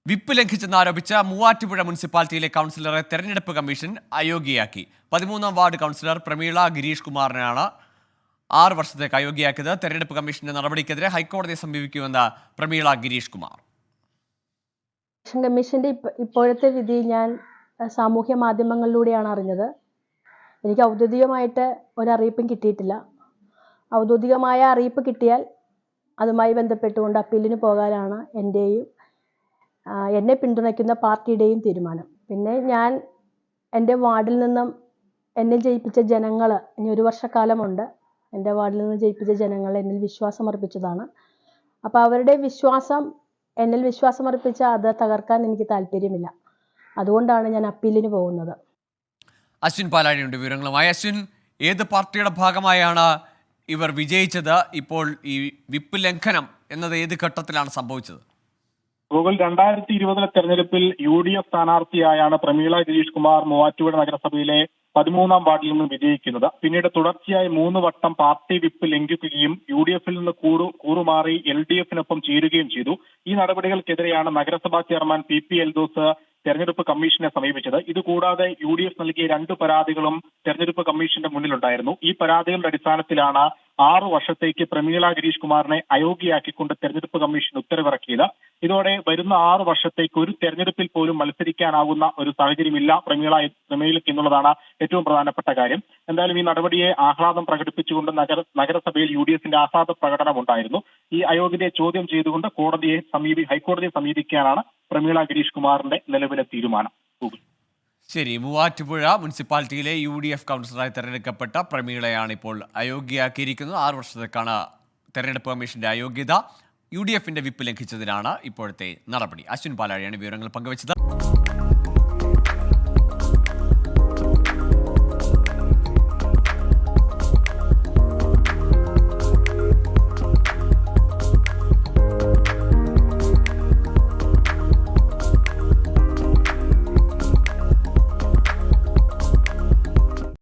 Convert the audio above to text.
Whip ലംഘിച്ചെന്നാരോപിച്ച Muvattupuzha മുനിസിപ്പാലിറ്റിയിലെ കൗൺസിലറെ തെരഞ്ഞെടുപ്പ് കമ്മീഷൻ അയോഗ്യയാക്കി. 13ാം വാർഡ് കൗൺസിലർ പ്രമീള ഗിരീഷ് കുമാറിനെയാണ് 6 വർഷത്തേക്ക് അയോഗ്യയാക്കിയത്. തെരഞ്ഞെടുപ്പ് കമ്മീഷന്റെ നടപടിക്കെതിരെ ഹൈക്കോടതിയെ സമീപിക്കുമെന്ന് പ്രമീള ഗിരീഷ് കുമാർ. കമ്മീഷന്റെ ഇപ്പോഴത്തെ വിധി ഞാൻ സാമൂഹ്യ മാധ്യമങ്ങളിലൂടെയാണ് അറിഞ്ഞത്. എനിക്ക് ഔദ്യോഗികമായിട്ട് ഒരറിയിപ്പും കിട്ടിയിട്ടില്ല. ഔദ്യോഗികമായ അറിയിപ്പ് കിട്ടിയാൽ അതുമായി ബന്ധപ്പെട്ടുകൊണ്ട് അപ്പീലിന് പോകാനാണ് എന്നെ പിന്തുണയ്ക്കുന്ന പാർട്ടിയുടെയും തീരുമാനം. പിന്നെ ഞാൻ എൻ്റെ വാർഡിൽ നിന്നും എന്നെ ജയിപ്പിച്ച ജനങ്ങൾ, ഇനി 1 വർഷക്കാലമുണ്ട്, എൻ്റെ വാർഡിൽ നിന്ന് ജയിപ്പിച്ച ജനങ്ങൾ എന്നിൽ വിശ്വാസം അർപ്പിച്ചതാണ്. അപ്പോൾ അവരുടെ എന്നിൽ വിശ്വാസമർപ്പിച്ച അത് തകർക്കാൻ എനിക്ക് താല്പര്യമില്ല. അതുകൊണ്ടാണ് ഞാൻ അപ്പീലിന് പോകുന്നത്. അശ്വിൻ പാലാഴിയുണ്ട് വിവരങ്ങളുമായി. അശ്വിൻ, ഏത് പാർട്ടിയുടെ ഭാഗമായാണ് ഇവർ വിജയിച്ചത്? ഇപ്പോൾ ഈ വിപ്പ് ലംഘനം എന്നത് ഏത് ഘട്ടത്തിലാണ് സംഭവിച്ചത്? ഗൂഗിൾ 2020 തെരഞ്ഞെടുപ്പിൽ UDF സ്ഥാനാർത്ഥിയായാണ് പ്രമീള ഗിരീഷ് കുമാർ മൂവാറ്റുപുഴ നഗരസഭയിലെ 13ാം വാർഡിൽ നിന്ന് വിജയിക്കുന്നത്. പിന്നീട് തുടർച്ചയായി 3 വട്ടം പാർട്ടി വിപ്പ് ലംഘിക്കുകയും UDFൽ നിന്ന് കൂറുമാറി LDFനൊപ്പം ചേരുകയും ചെയ്തു. ഈ നടപടികൾക്കെതിരെയാണ് നഗരസഭാ ചെയർമാൻ PP എൽദോസ് തെരഞ്ഞെടുപ്പ് കമ്മീഷനെ സമീപിച്ചത്. ഇതുകൂടാതെ UDF നൽകിയ 2 പരാതികളും തെരഞ്ഞെടുപ്പ് കമ്മീഷന്റെ മുന്നിലുണ്ടായിരുന്നു. ഈ പരാതികളുടെ അടിസ്ഥാനത്തിലാണ് 6 വർഷത്തേക്ക് പ്രമീള ഗിരീഷ് കുമാറിനെ അയോഗ്യയാക്കിക്കൊണ്ട് തെരഞ്ഞെടുപ്പ് കമ്മീഷൻ ഉത്തരവിറക്കിയത്. ഇതോടെ വരുന്ന 6 വർഷത്തേക്ക് ഒരു തെരഞ്ഞെടുപ്പിൽ പോലും മത്സരിക്കാനാകുന്ന ഒരു സാഹചര്യമില്ല പ്രമീളയ്ക്ക് എന്നുള്ളതാണ് ഏറ്റവും പ്രധാനപ്പെട്ട കാര്യം. എന്തായാലും ഈ നടപടിയെ ആഹ്ലാദം പ്രകടിപ്പിച്ചുകൊണ്ട് നഗരസഭയിൽ UDFന്റെ ആഹ്ലാദ പ്രകടനമുണ്ടായിരുന്നു. ഈ അയോഗ്യതയെ ചോദ്യം ചെയ്തുകൊണ്ട് ഹൈക്കോടതിയെ സമീപിക്കാനാണ് പ്രമീള ഗിരീഷ് കുമാറിന്റെ നിലവിലെ തീരുമാനം. ശരി, മൂവാറ്റുപുഴ മുനിസിപ്പാലിറ്റിയിലെ UDF കൗൺസിലറായി തെരഞ്ഞെടുക്കപ്പെട്ട പ്രമീളയാണ് ഇപ്പോൾ അയോഗ്യയാക്കിയിരിക്കുന്നത്. 6 വർഷത്തേക്കാണ് തെരഞ്ഞെടുപ്പ് കമ്മീഷന്റെ അയോഗ്യത. UDFന്റെ വിപ്പ് ലംഘിച്ചതിനാണ് ഇപ്പോഴത്തെ നടപടി. അശ്വിൻ പാലാഴിയാണ് വിവരങ്ങൾ പങ്കുവച്ചത്.